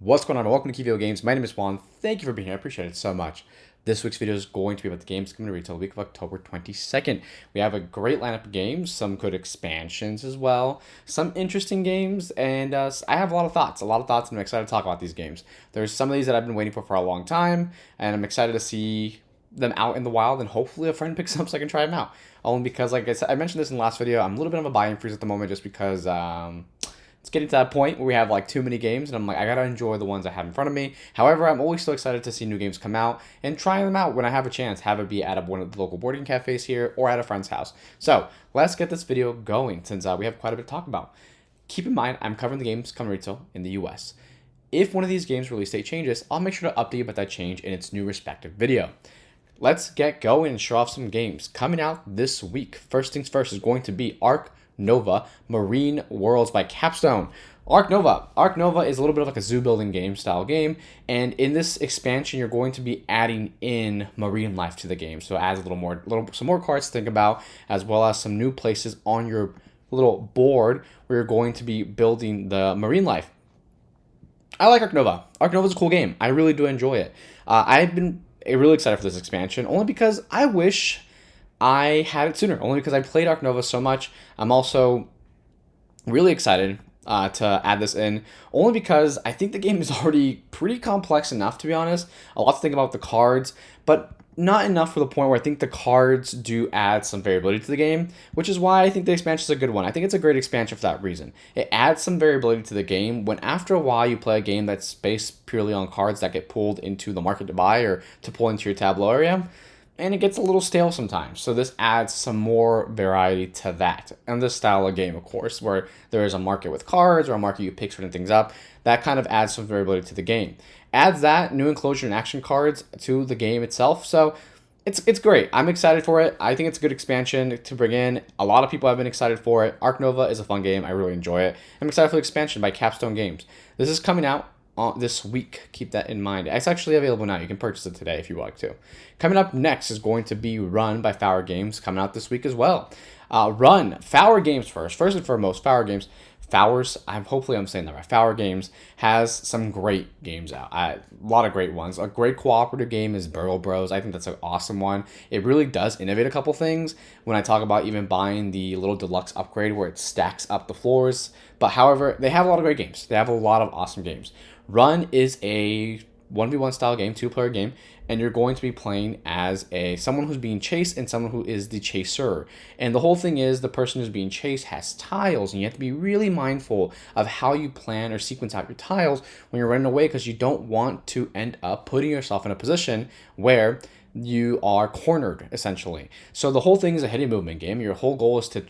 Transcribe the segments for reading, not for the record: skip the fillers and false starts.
What's going on? Welcome to QVO Games. My name is Juan. Thank you for being here. I appreciate it so much. This week's video is going to be about the games coming to retail the week of October 22nd. We have a great lineup of games, some good expansions as well, some interesting games, and I have a lot of thoughts, and I'm excited to talk about these games. There's some of these that I've been waiting for a long time, and I'm excited to see them out in the wild, and hopefully a friend picks them up so I can try them out. Only because, like I said, I mentioned this in the last video, I'm a little bit of a buying freeze at the moment just because it's getting to that point where we have like too many games and I'm like, I gotta enjoy the ones I have in front of me. However, I'm always so excited to see new games come out and try them out when I have a chance, have it be at one of the local board game cafes here or at a friend's house. So let's get this video going since we have quite a bit to talk about. Keep in mind, I'm covering the games coming retail in the US. If one of these games release date changes, I'll make sure to update you about that change in its new respective video. Let's get going and show off some games coming out this week. First things first is going to be Ark Nova Marine Worlds by Capstone. Ark Nova is a little bit of like a zoo building game style game, and in this expansion you're going to be adding in marine life to the game. So it adds some more cards to think about, as well as some new places on your little board where you're going to be building the marine life. I like Ark Nova. Ark Nova is a cool game. I really do enjoy it. I've been really excited for this expansion, only because I wish I had it sooner, only because I played Ark Nova so much. I'm also really excited to add this in, only because I think the game is already pretty complex enough, to be honest. A lot to think about the cards, but not enough for the point where I think the cards do add some variability to the game, which is why I think the expansion is a good one. I think it's a great expansion for that reason. It adds some variability to the game when after a while you play a game that's based purely on cards that get pulled into the market to buy or to pull into your tableau area, and it gets a little stale sometimes. So this adds some more variety to that. And this style of game, of course, where there is a market with cards or a market you pick certain things up, that kind of adds some variability to the game. Adds that, new enclosure and action cards to the game itself. So it's great. I'm excited for it. I think it's a good expansion to bring in. A lot of people have been excited for it. Ark Nova is a fun game. I really enjoy it. I'm excited for the expansion by Capstone Games. This is coming out this week. Keep that in mind. It's actually available now. You can purchase it today if you would like to. Coming up next is going to be Run by QVO Games, coming out this week as well. Run, QVO Games first and foremost, QVO Games. Hopefully I'm saying that right. QVO Games has some great games out. A lot of great ones. A great cooperative game is Burrow Bros. I think that's an awesome one. It really does innovate a couple things when I talk about even buying the little deluxe upgrade where it stacks up the floors. But however, they have a lot of great games. They have a lot of awesome games. Run is a 1v1 style game, two-player game, and you're going to be playing as someone who's being chased and someone who is the chaser. And the whole thing is the person who's being chased has tiles, and you have to be really mindful of how you plan or sequence out your tiles when you're running away, because you don't want to end up putting yourself in a position where you are cornered, essentially. So the whole thing is a hidden movement game. Your whole goal is to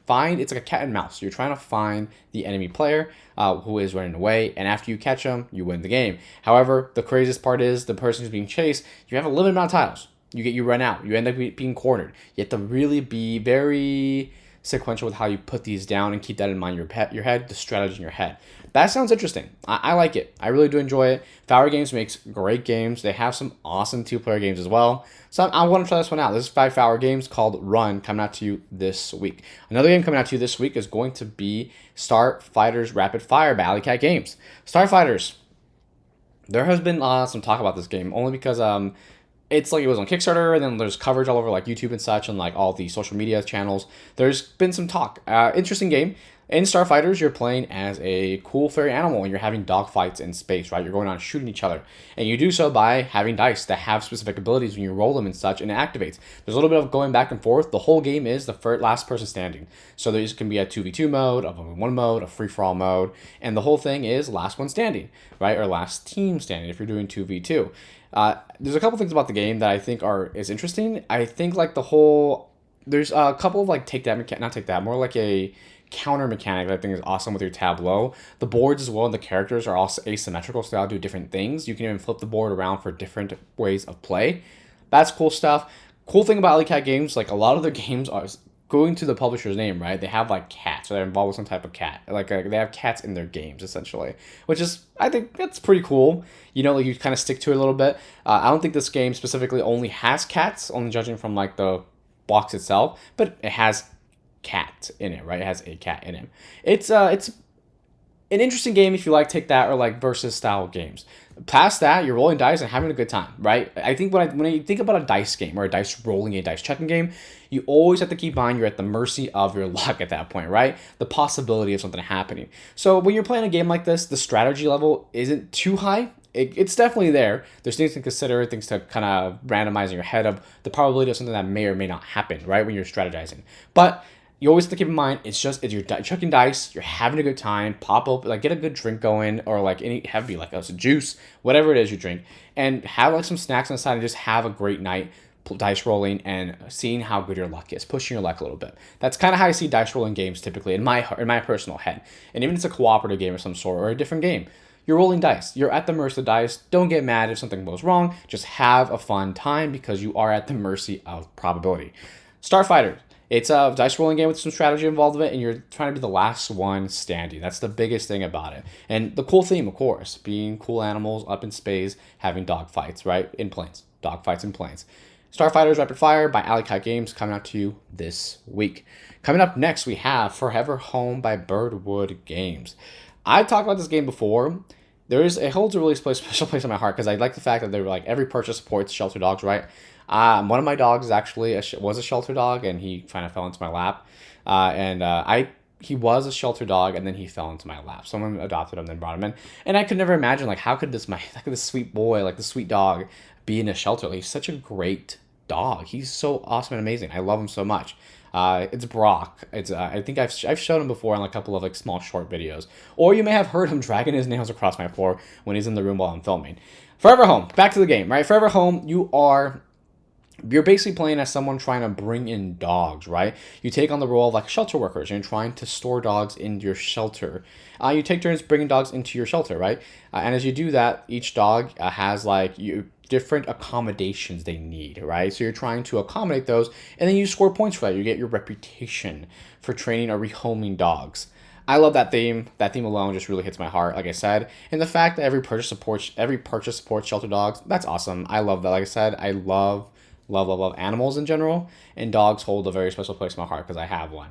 find, it's like a cat and mouse. You're trying to find the enemy player who is running away, and after you catch them, you win the game. However, the craziest part is the person who's being chased, you have a limited amount of tiles. You run out. You end up being cornered. You have to really be very sequential with how you put these down and keep that in mind, your head, the strategy in your head. That sounds interesting. I like it. I really do enjoy it. QVO Games makes great games. They have some awesome two-player games as well. So I want to try this one out. This is 5 QVO Games called Run, coming out to you this week. Another game coming out to you this week is going to be Starfighters Rapid Fire by Alley Cat Games. Starfighters. There has been some talk about this game, only because it's like it was on Kickstarter, and then there's coverage all over like YouTube and such, and like all the social media channels. There's been some talk. Interesting game. In Starfighters, you're playing as a cool fairy animal, and you're having dogfights in space, right? You're going on shooting each other, and you do so by having dice that have specific abilities when you roll them and such, and it activates. There's a little bit of going back and forth. The whole game is the last person standing. So there can be a 2v2 mode, a 1v1 mode, a free-for-all mode, and the whole thing is last one standing, right? Or last team standing if you're doing 2v2. There's a couple things about the game that I think is interesting. I think like there's a couple of like more like a counter mechanic that I think is awesome with your tableau. The boards as well and the characters are also asymmetrical, so they'll do different things. You can even flip the board around for different ways of play. That's cool stuff. Cool thing about Alley Cat Games, like a lot of their games are going to the publisher's name, right? They have like cats, or they're involved with some type of cat. Like they have cats in their games essentially, which is, I think that's pretty cool. You know, like you kind of stick to it a little bit. I don't think this game specifically only has cats, only judging from like the box itself, but it has cat in it, right? It has a cat in it. It's an interesting game if you like take that or like versus style games. Past that, you're rolling dice and having a good time, right? I think when you think about a dice game or a dice rolling, a dice checking game, you always have to keep in mind you're at the mercy of your luck at that point, right? The possibility of something happening. So when you're playing a game like this, the strategy level isn't too high. It's definitely there. There's things to consider, things to kind of randomize in your head of the probability of something that may or may not happen, right? When you're strategizing. But you always have to keep in mind it's you're chucking dice, you're having a good time, pop up, like get a good drink going, or like any heavy like a juice, whatever it is you drink, and have like some snacks on the side and just have a great night dice rolling and seeing how good your luck is, pushing your luck a little bit. That's kind of how I see dice rolling games typically in my personal head. And even if it's a cooperative game of some sort or a different game, you're rolling dice. You're at the mercy of the dice. Don't get mad if something goes wrong. Just have a fun time because you are at the mercy of probability. Starfighter. It's a dice rolling game with some strategy involved in it, and you're trying to be the last one standing. That's the biggest thing about it. And the cool theme, of course, being cool animals up in space, having dog fights, right? In planes. Dog fights in planes. Starfighters Rapid Fire by Alley Cat Games coming out to you this week. Coming up next, we have Forever Home by Birdwood Games. I've talked about this game before. It holds a really special place in my heart because I like the fact that they were like every purchase supports shelter dogs, right? One of my dogs is actually was a shelter dog, and he kind of fell into my lap. He was a shelter dog, and then he fell into my lap. Someone adopted him, then brought him in, and I could never imagine like how could this sweet boy, like the sweet dog, be in a shelter? Like, he's such a great dog. He's so awesome and amazing. I love him so much. It's Brock. I think I've shown him before in like a couple of like small short videos, or you may have heard him dragging his nails across my floor when he's in the room while I'm filming. Forever Home. Back to the game, right? Forever Home. You're basically playing as someone trying to bring in dogs, right? You take on the role of like shelter workers and you're trying to store dogs in your shelter. You take turns bringing dogs into your shelter, right? And as you do that, each dog has like different accommodations they need, right? So you're trying to accommodate those, and then you score points for that. You get your reputation for training or rehoming dogs. I love that theme. That theme alone just really hits my heart, like I said. And the fact that every purchase supports shelter dogs, that's awesome. I love that. Like I said, I love animals in general, and dogs hold a very special place in my heart because I have one.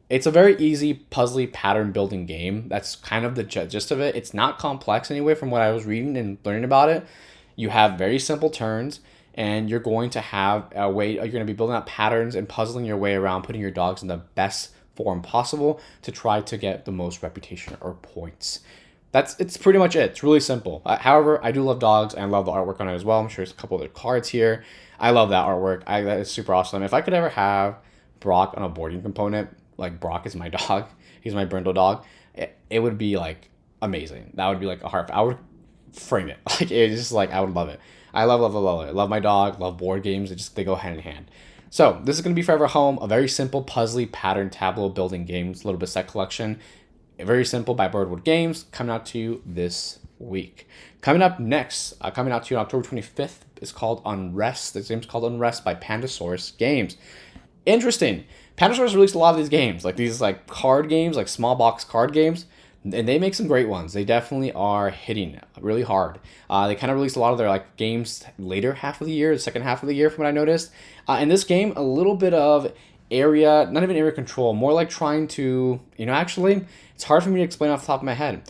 It's a very easy puzzly pattern building game. That's kind of the gist of it. It's not complex anyway from what I was reading and learning about it. You have very simple turns, and you're going to have a way, you're going to be building up patterns and puzzling your way around, putting your dogs in the best form possible to try to get the most reputation or points. It's pretty much it. It's really simple. However, I do love dogs, and I love the artwork on it as well. I'm sure there's a couple other cards here. I love that artwork. That is super awesome. If I could ever have Brock on a boarding component, like Brock is my dog, he's my brindle dog, it would be like amazing. That would be like a heart. I would frame it. Like it's just like I would love it. I love it. Love my dog. Love board games. They go hand in hand. So this is gonna be Forever Home, a very simple puzzly pattern tableau building game. It's a little bit set collection. Very simple by Birdwood Games, coming out to you this week. Coming up next, coming out to you on October 25th, is called Unrest. This game's called Unrest by Pandasaurus Games. Interesting. Pandasaurus released a lot of these games, like these like card games, like small box card games, and they make some great ones. They definitely are hitting really hard. They kind of released a lot of their like games later half of the year, the second half of the year from what I noticed. In this game, a little bit of not even area control, more like trying to, actually, it's hard for me to explain off the top of my head.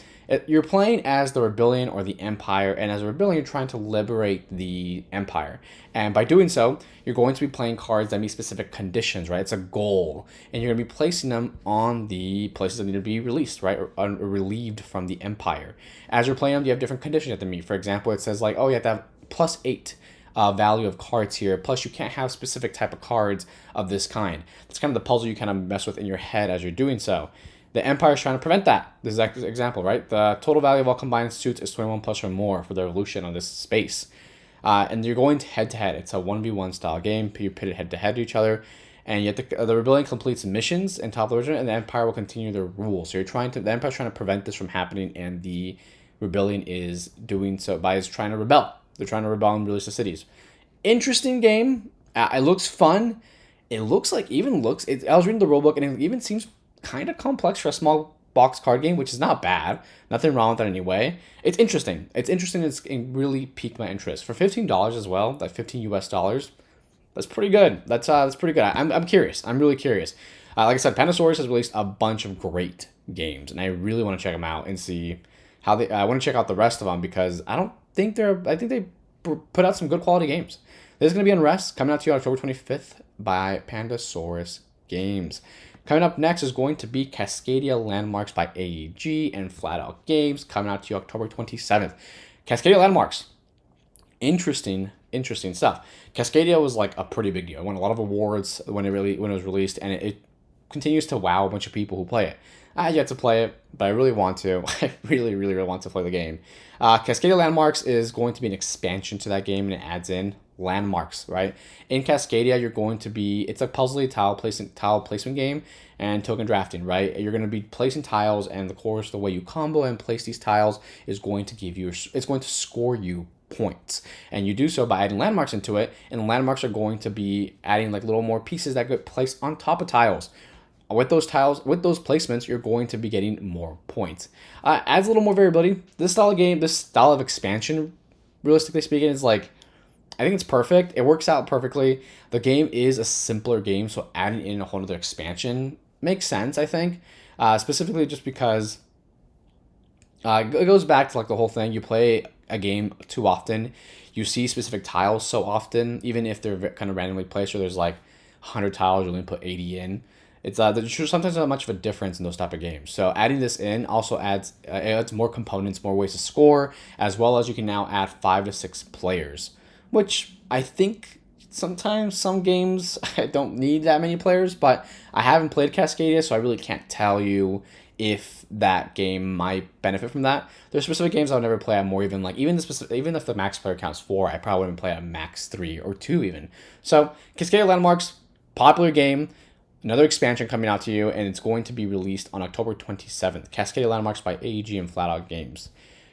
You're playing as the rebellion or the empire, and as a rebellion, you're trying to liberate the empire. And by doing so, you're going to be playing cards that meet specific conditions, right? It's a goal, and you're going to be placing them on the places that need to be released, right? Or relieved from the empire. As you're playing them, you have different conditions you have to meet. For example, it says like, oh, you have to have +8 value of cards here. Plus, you can't have specific type of cards of this kind. That's kind of the puzzle you kind of mess with in your head as you're doing so. The Empire is trying to prevent that. This is an example, right? The total value of all combined suits is 21 plus or more for the evolution on this space. And you're going head to head. It's a 1v1 style game. You pit it head to head to each other. And yet the rebellion completes missions in top of the region, and the Empire will continue their rule. So the Empire's trying to prevent this from happening, and the rebellion is doing so by trying to rebel. They're trying to rebel and release the cities. Interesting game. It looks fun. I was reading the rulebook, and it even seems kind of complex for a small box card game, which is not bad. Nothing wrong with that anyway. It's interesting. It really piqued my interest. For $15 as well, like $15 US, that's pretty good. That's pretty good. I'm curious. I'm really curious. Like I said, Pandasaurus has released a bunch of great Games, and I really want to check them out and see how they. I want to check out the rest of them because I don't think they're. I think they put out some good quality games. There's going to be Unrest coming out to you on October 25th by Pandasaurus Games. Coming up next is going to be Cascadia Landmarks by AEG and Flat Out Games coming out to you October 27th. Cascadia Landmarks. Interesting stuff. Cascadia was like a pretty big deal. It won a lot of awards when it was released, and it continues to wow a bunch of people who play it. I yet to play it, but I really want to. I really want to play the game. Cascadia Landmarks is going to be an expansion to that game, and it adds in landmarks, right? In Cascadia, you're going to be, it's a puzzly tile placement game and token drafting, right? You're going to be placing tiles, and of course, the way you combo and place these tiles is going to give you, it's going to score you points, and you do so by adding landmarks into it, and landmarks are going to be adding like little more pieces that get placed on top of tiles. With those placements, you're going to be getting more points. Adds a little more variability. This style of expansion, realistically speaking, is like, I think it's perfect. It works out perfectly. The game is a simpler game, so adding in a whole other expansion makes sense, I think. Specifically just because it goes back to like the whole thing. You play a game too often, you see specific tiles so often, even if they're kind of randomly placed, or there's like 100 tiles, you only put 80 in. There's sometimes not much of a difference in those type of games. So adding this in also adds more components, more ways to score, as well as you can now add 5 to 6 players, which I think sometimes some games don't need that many players, but I haven't played Cascadia, so I really can't tell you if that game might benefit from that. There's specific games I'll never play at more, even if the max player counts 4, I probably wouldn't play at max 3 or 2 even. So Cascadia Landmarks, popular game. Another expansion coming out to you, and it's going to be released on October 27th. Cascadia Landmarks by AEG and Flat Out Games.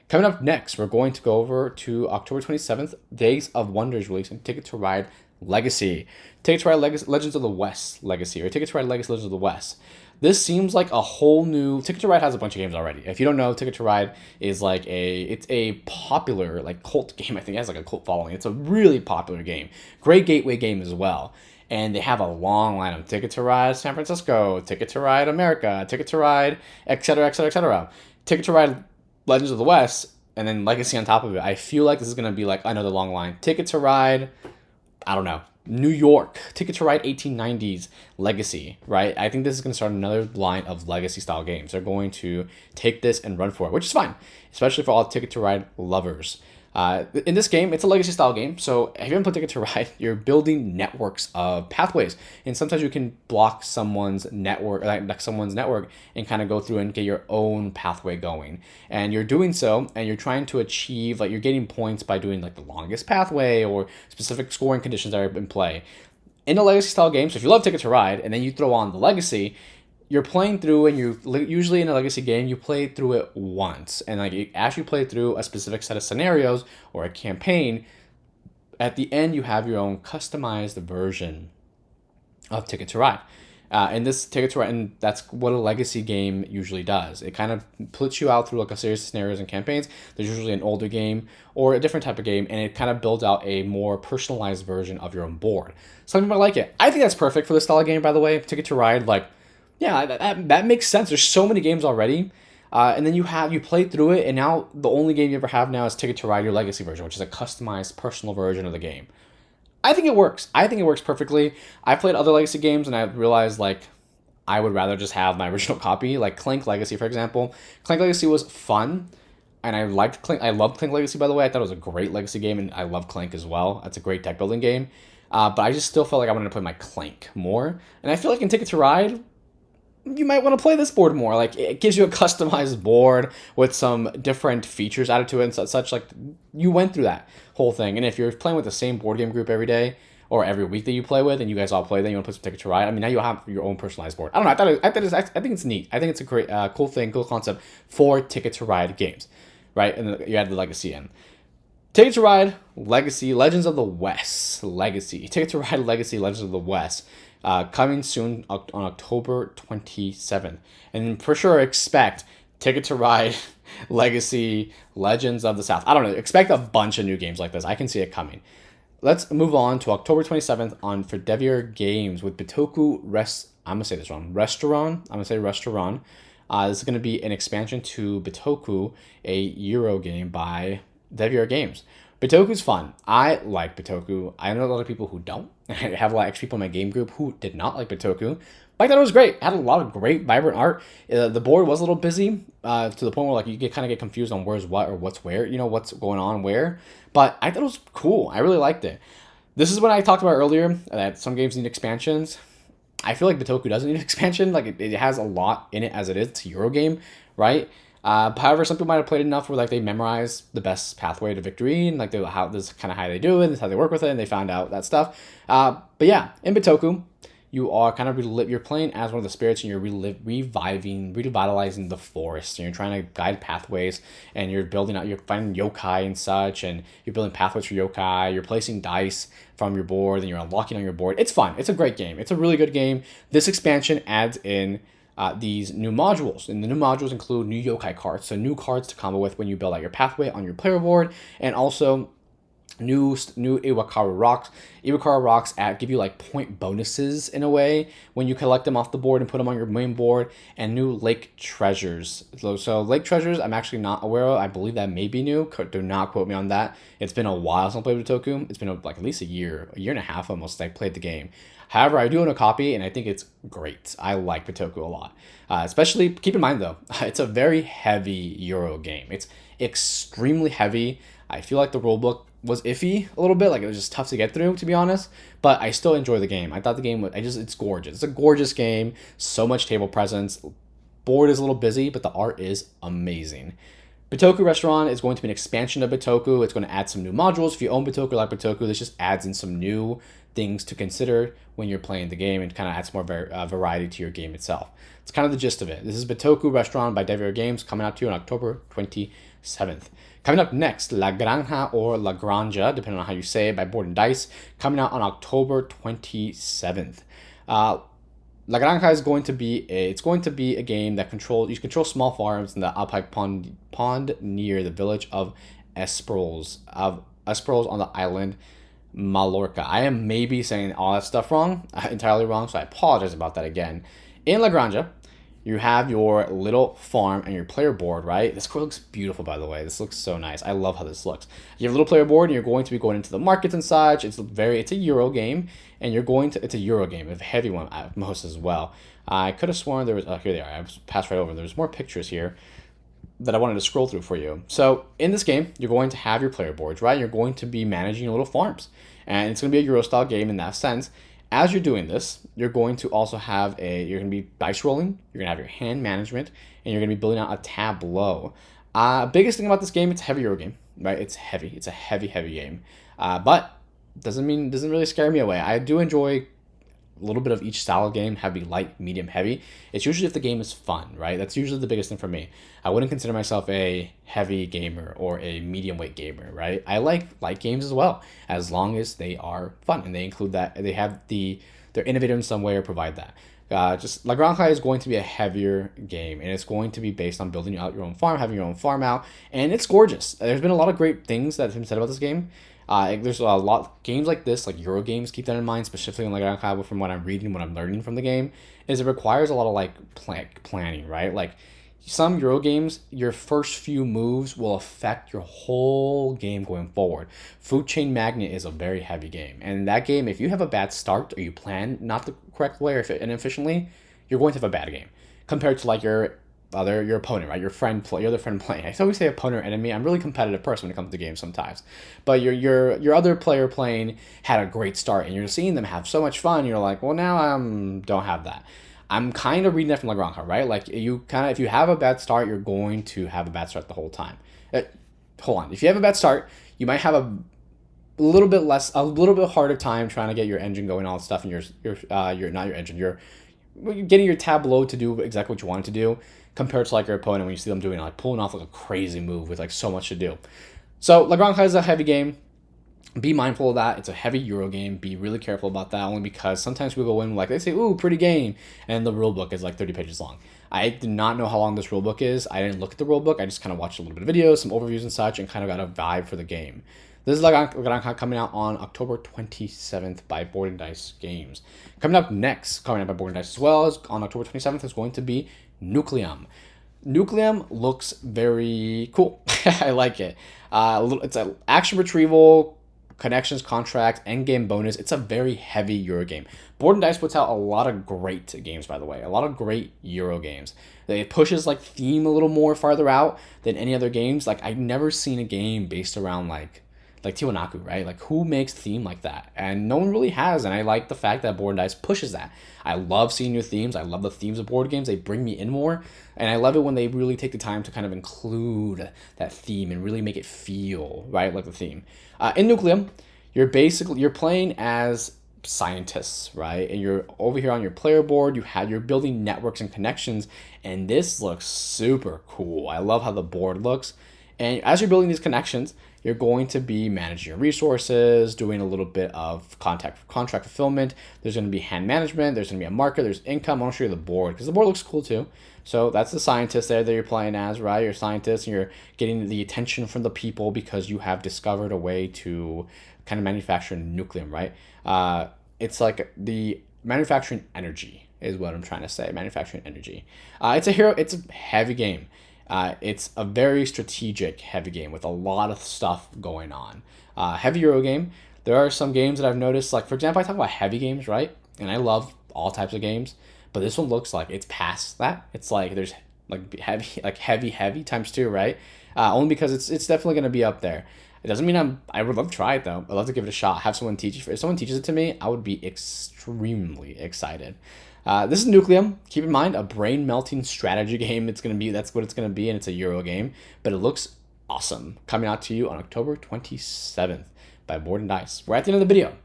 Coming up next, we're going to go over to October 27th, Days of Wonders release, and Ticket to Ride Legacy. Ticket to Ride Legends of the West Legacy, or Ticket to Ride Legacy Legends of the West. This seems like a whole new... Ticket to Ride has a bunch of games already. If you don't know, Ticket to Ride is like it's a popular like cult game. I think it has like a cult following. It's a really popular game. Great gateway game as well. And they have a long line of Ticket to Ride San Francisco, Ticket to Ride America, Ticket to Ride, etc., etc., etc. Ticket to Ride Legends of the West, and then Legacy on top of it. I feel like this is going to be like another long line. Ticket to Ride, I don't know, New York. Ticket to Ride 1890s Legacy, right? I think this is going to start another line of Legacy-style games. They're going to take this and run for it, which is fine, especially for all Ticket to Ride lovers. In this game, it's a legacy style game, so if you haven't played Ticket to Ride, you're building networks of pathways, and sometimes you can block someone's network, and kind of go through and get your own pathway going. And you're doing so, and you're trying to achieve, like, you're getting points by doing like the longest pathway or specific scoring conditions that are in play. In a legacy style game, so if you love Ticket to Ride, and then you throw on the legacy, you're playing through, and usually in a legacy game, you play through it once. And like after you play through a specific set of scenarios or a campaign, at the end you have your own customized version of Ticket to Ride. And this Ticket to Ride, and that's what a legacy game usually does. It kind of puts you out through like a series of scenarios and campaigns. There's usually an older game or a different type of game, and it kind of builds out a more personalized version of your own board. Some people like it. I think that's perfect for this style of game, by the way. Ticket to Ride, like, yeah, that makes sense. There's so many games already. And then you play through it, and now the only game you ever have now is Ticket to Ride, your legacy version, which is a customized personal version of the game. I think it works. I think it works perfectly. I've played other legacy games, and I've realized, like, I would rather just have my original copy, like Clank Legacy, for example. Clank Legacy was fun, and I liked Clank. I loved Clank Legacy, by the way. I thought it was a great legacy game, and I love Clank as well. It's a great deck building game. But I just still felt like I wanted to play my Clank more. And I feel like in Ticket to Ride, you might want to play this board more. Like, it gives you a customized board with some different features added to it and such. Like, you went through that whole thing. And if you're playing with the same board game group every day or every week that you play with, and you guys all play, then you want to play some Ticket to Ride, I mean, now you'll have your own personalized board. I don't know. I think it's neat. I think it's a great, cool thing, cool concept for Ticket to Ride games, right? And then you add the legacy in. Ticket to Ride Legacy Legends of the West Legacy. Ticket to Ride Legacy Legends of the West. Coming soon on October 27th. And for sure, expect Ticket to Ride Legacy Legends of the South. I don't know. Expect a bunch of new games like this. I can see it coming. Let's move on to October 27th on QVO Games with Bitoku I'm going to say this wrong. Restaurant. I'm going to say Restaurant. This is going to be an expansion to Bitoku, a Euro game by QVO Games. Bitoku's fun. I like Bitoku. I know a lot of people who don't. I have a lot of people in my game group who did not like Bitoku. But I thought it was great. It had a lot of great, vibrant art. The board was a little busy to the point where like you kind of get confused on where's what or what's where. You know what's going on where. But I thought it was cool. I really liked it. This is what I talked about earlier that some games need expansions. I feel like Bitoku doesn't need an expansion. Like it has a lot in it as it is. It's a Euro game, right? However, some people might have played enough where like they memorize the best pathway to victory and like how this is kind of how they do it, this is how they work with it, and they found out that stuff. But yeah, in Bitoku, you are kind of you're playing as one of the spirits and you're revitalizing the forest, and you're trying to guide pathways, and you're finding yokai and such, and you're building pathways for yokai. You're placing dice from your board and you're unlocking on your board. It's fun. It's a great game. It's a really good game. This expansion adds in these new modules, and the new modules include new yokai cards, so new cards to combo with when you build out your pathway on your player board, and also new Iwakaru rocks. Iwakaru rocks give you like point bonuses in a way when you collect them off the board and put them on your main board, and new lake treasures. So lake treasures, I'm actually not aware of. I believe that may be new. Do not quote me on that. It's been a while since I played Bitoku. It's been like at least a year and a half almost since I played the game. However, I do own a copy, and I think it's great. I like Bitoku a lot. Especially, keep in mind though, it's a very heavy Euro game. It's extremely heavy. I feel like the rulebook was iffy a little bit. Like it was just tough to get through, to be honest. But I still enjoy the game. I thought the game it's gorgeous. It's a gorgeous game. So much table presence. Board is a little busy, but the art is amazing. Bitoku Resutoran is going to be an expansion of Bitoku. It's going to add some new modules. If you own Bitoku or like Bitoku, this just adds in some new things to consider when you're playing the game, and kind of adds more variety to your game itself. It's kind of the gist of it. This is Bitoku Resutoran by QVO Games, coming out to you on October 27th. Coming up next, La Granja or La Granja, depending on how you say it, by Board and Dice, coming out on October 27th. La Granja is going to be a game that you control small farms in the Alpine pond near the village of Esperols on the island Mallorca. I am maybe saying all that stuff wrong, entirely wrong, so I apologize about that again. In La Granja, you have your little farm and your player board, right? This card looks beautiful, by the way. This looks so nice. I love how this looks. You have a little player board, and you're going to be going into the markets and such. It's a Euro game, and it's a Euro game, a heavy one most as well. I could have sworn there was, here they are. I passed right over. There's more pictures here that I wanted to scroll through for you. So in this game, you're going to have your player boards, right? You're going to be managing your little farms, and it's going to be a Euro style game in that sense. As you're doing this, you're going to also you're going to be dice rolling, you're going to have your hand management, and you're going to be building out a tableau. Biggest thing about this game, it's a heavy Euro game, right? It's heavy. It's a heavy game. But doesn't really scare me away. I do enjoy a little bit of each style of game, heavy, light, medium, heavy. It's usually if the game is fun, right? That's usually the biggest thing for me. I wouldn't consider myself a heavy gamer or a medium weight gamer, right? I like light games as well, as long as they are fun and they include that, they're innovative in some way or provide that. Just La Granja is going to be a heavier game, and it's going to be based on building out your own farm, having your own farm out, and it's gorgeous. There's been a lot of great things that have been said about this game. There's a lot games like this, like Euro games, keep that in mind, specifically in La Granja. From what I'm reading, what I'm learning from the game, is it requires a lot of like planning, right? Like some Euro games, your first few moves will affect your whole game going forward. Food Chain Magnet is a very heavy game, and that game, if you have a bad start or you plan not the correct way or inefficiently, you're going to have a bad game compared to like your opponent, right? Your other friend playing. I always say opponent or enemy. I'm a really competitive person when it comes to games sometimes. But your other player playing had a great start, and you're seeing them have so much fun. You're like, well, now I don't have that. I'm kind of reading that from La Granja, right? Like if you have a bad start, you're going to have a bad start the whole time. Hold on. If you have a bad start, you might have a little bit harder time trying to get your engine going, all that stuff, and you're getting your tableau to do exactly what you want it to do, compared to like your opponent when you see them doing like pulling off like a crazy move with like so much to do. So La Granja is a heavy game. Be mindful of that. It's a heavy Euro game. Be really careful about that, only because sometimes we go in like they say, ooh, pretty game, and the rule book is like 30 pages long. I did not know how long this rule book is. I didn't look at the rule book. I just kind of watched a little bit of videos, some overviews and such, and kind of got a vibe for the game. This is La Granja coming out on October 27th by Board and Dice Games. Coming up by Board and Dice as well, as on October 27th is going to be Nucleum. Nucleum looks very cool. I like it. It's an action retrieval, connections, contract, end game bonus. It's a very heavy Euro game. Board and Dice puts out a lot of great games, by the way. A lot of great Euro games. It pushes like theme a little more farther out than any other games. Like I've never seen a game based around like Tiwanaku, right? Like who makes theme like that? And no one really has. And I like the fact that Board and Dice pushes that. I love seeing new themes. I love the themes of board games. They bring me in more. And I love it when they really take the time to kind of include that theme and really make it feel, right, like the theme. In Nucleum, you're playing as scientists, right? And you're over here on your player board, you're building networks and connections, and this looks super cool. I love how the board looks. And as you're building these connections, you're going to be managing your resources, doing a little bit of contract fulfillment. There's going to be hand management. There's going to be a market. There's income. I want to show you the board because the board looks cool too. So that's the scientist there that you're playing as, right? You're a scientist and you're getting the attention from the people because you have discovered a way to kind of manufacture nucleum, right? It's like the manufacturing energy is what I'm trying to say. Manufacturing energy. It's a heavy game. It's a very strategic heavy game with a lot of stuff going on. Heavy Euro game. There are some games that I've noticed, like for example, I talk about heavy games, right? And I love all types of games, but this one looks like it's past that. It's like there's like heavy times two, right? Only because it's definitely going to be up there. It doesn't mean I would love to try it though. I'd love to give it a shot. Have someone teach it. If someone teaches it to me, I would be extremely excited. This is Nucleum. Keep in mind, a brain melting strategy game. That's what it's gonna be, and it's a Euro game. But it looks awesome. Coming out to you on October 27th by Board and Dice. We're at the end of the video.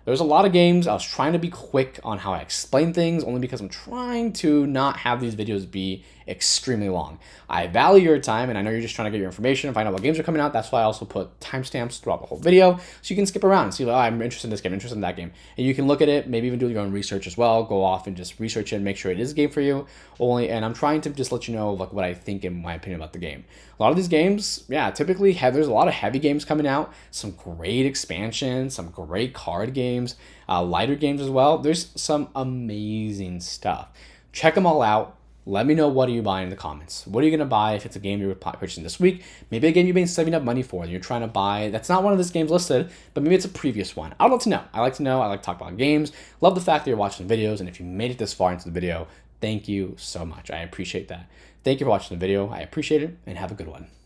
There's a lot of games. I was trying to be quick on how I explain things, only because I'm trying to not have these videos be extremely long. I value your time, and I know you're just trying to get your information and find out what games are coming out. That's why I also put timestamps throughout the whole video, so you can skip around and see, like, oh, I'm interested in this game, interested in that game. And you can look at it, maybe even do your own research as well. Go off and just research it and make sure it is a game for you. And I'm trying to just let you know like what I think in my opinion about the game. A lot of these games, yeah, typically there's a lot of heavy games coming out, some great expansions, some great card games, lighter games as well. There's some amazing stuff. Check them all out. Let me know what are you buying in the comments. What are you going to buy if it's a game you're purchasing this week? Maybe a game you've been saving up money for and you're trying to buy. That's not one of these games listed, but maybe it's a previous one. I'd love to know. I like to know. I like to talk about games. Love the fact that you're watching the videos. And if you made it this far into the video, thank you so much. I appreciate that. Thank you for watching the video. I appreciate it and have a good one.